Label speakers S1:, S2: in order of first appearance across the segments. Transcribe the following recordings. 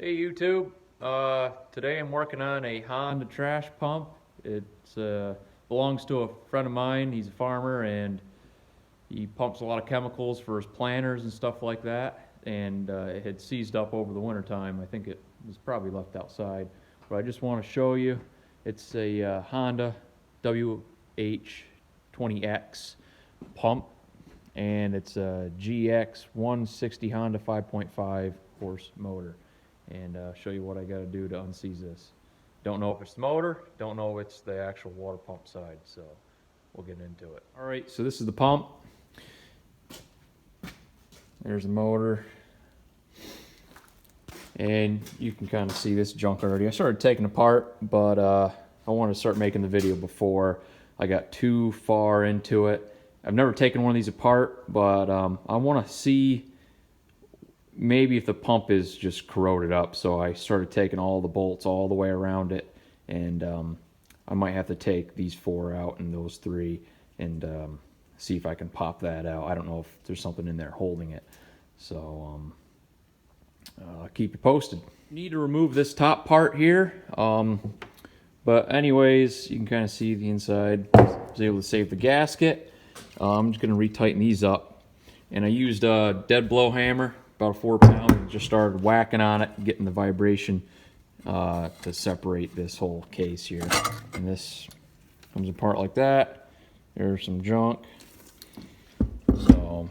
S1: Hey YouTube, today I'm working on a Honda trash pump. It belongs to a friend of mine. He's a farmer and he pumps a lot of chemicals for his planters and stuff like that. And it had seized up over the winter time. I think it was probably left outside. But I just want to show you. It's a Honda WH20X pump. And it's a GX 160 Honda 5.5 horse motor. And show you what I got to do to unseize this. Don't know if it's the motor, don't know if it's the actual water pump side, so we'll get into it. All right, so this is the pump. There's the motor. And you can kind of see this junk already. I started taking it apart, but I wanted to start making the video before I got too far into it. I've never taken one of these apart, but I want to see maybe if the pump is just corroded up. So I started taking all the bolts all the way around it, and I might have to take these 4 out and those 3 and see if I can pop that out. I don't know if there's something in there holding it, so I'll keep you posted. Need to remove this top part here, but anyways, you can kind of see the inside. I was able to save the gasket. I'm just going to retighten these up, and I used a dead blow hammer, about a 4-pound, and just started whacking on it, getting the vibration to separate this whole case here. And this comes apart like that. There's some junk, so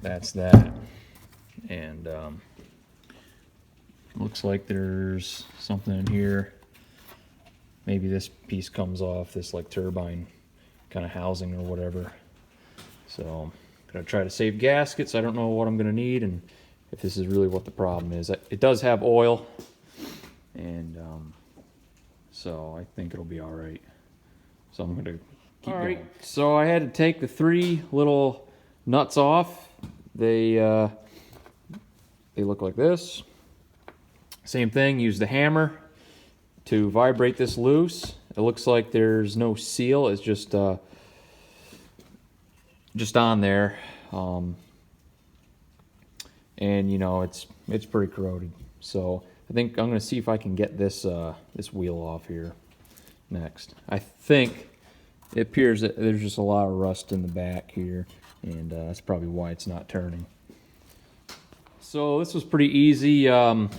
S1: that's that. And looks like there's something in here. Maybe this piece comes off, this like turbine kind of housing or whatever. So I'm gonna try to save gaskets. I don't know what I'm gonna need and if this is really what the problem is. It does have oil, and so I think it'll be all right. So I'm gonna keep going. So I had to take the 3 little nuts off. They look like this. Same thing. Use the hammer to vibrate this loose. It looks like there's no seal. It's just on there. And you know it's pretty corroded. So I think I'm gonna see if I can get this this wheel off here next. I think it appears that there's just a lot of rust in the back here, and that's probably why it's not turning. So this was pretty easy. I'm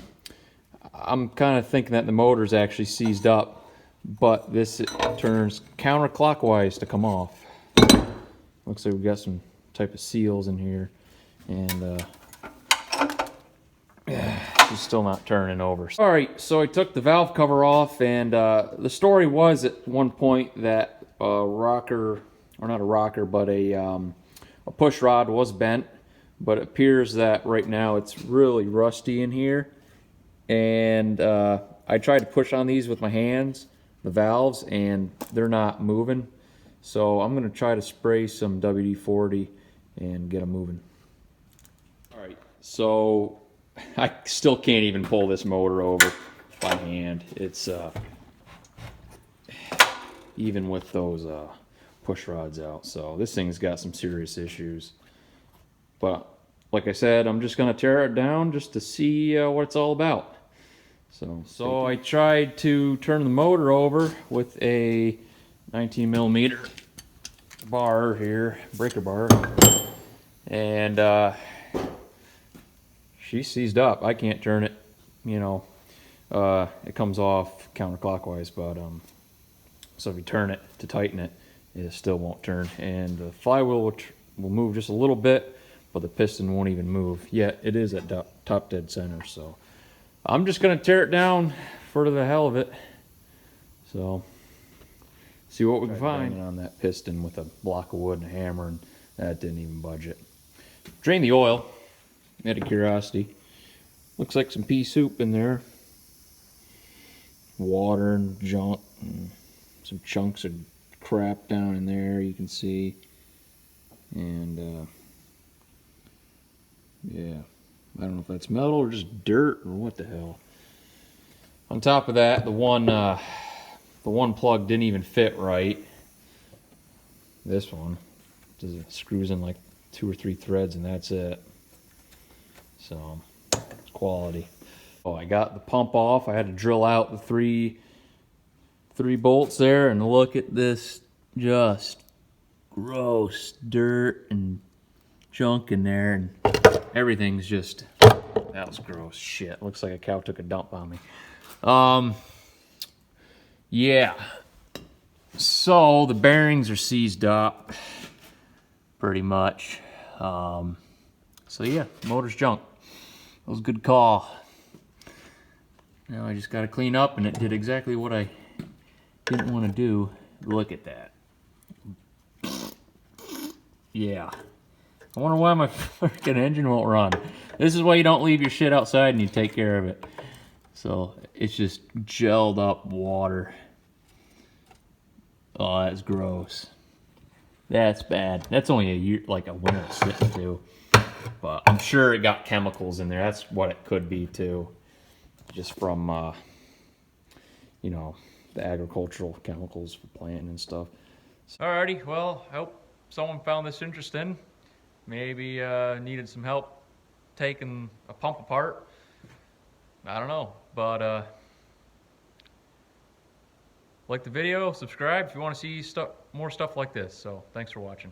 S1: kind of thinking that the motor's actually seized up, but this turns counterclockwise to come off. Looks like we've got some type of seals in here, and she's still not turning over. All right, so I took the valve cover off, and the story was at one point that a rocker, or not a rocker, but a push rod was bent, but it appears that right now it's really rusty in here. And I tried to push on these with my hands, the valves, and they're not moving. So I'm gonna try to spray some WD-40 and get them moving. All right, so I still can't even pull this motor over by hand. It's even with those push rods out. So this thing's got some serious issues. But like I said, I'm just gonna tear it down just to see what it's all about. So I tried to turn the motor over with a 19mm bar here, breaker bar, and she's seized up. I can't turn it, you know. It comes off counterclockwise, but so if you turn it to tighten it, it still won't turn. And the flywheel will move just a little bit, but the piston won't even move. Yet it is at top dead center. So I'm just gonna tear it down for the hell of it. So see what we can find on that piston with a block of wood and a hammer, and that didn't even budge it. Drain the oil out of curiosity. Looks like some pea soup in there. Water and junk and some chunks of crap down in there you can see. And yeah, I don't know if that's metal or just dirt or what the hell. On top of that, the one plug didn't even fit right. This one screws in like 2 or 3 threads and that's it. So it's quality. I got the pump off. I had to drill out the three bolts there, and look at this just gross dirt and junk in there, and everything's just, that was gross shit. Looks like a cow took a dump on me. Yeah. So the bearings are seized up pretty much. So yeah, motor's junk. That was a good call. Now I just got to clean up, and it did exactly what I didn't want to do. Look at that. Yeah. I wonder why my freaking engine won't run. This is why you don't leave your shit outside and you take care of it. So it's just gelled up water. Oh, that's gross. That's bad. That's only a year, like a winter sitting too. But I'm sure it got chemicals in there. That's what it could be too. Just from, you know, the agricultural chemicals for planting and stuff. Alrighty, well, I hope someone found this interesting. Maybe needed some help taking a pump apart. I don't know, but like the video, subscribe if you want to see more stuff like this. So thanks for watching.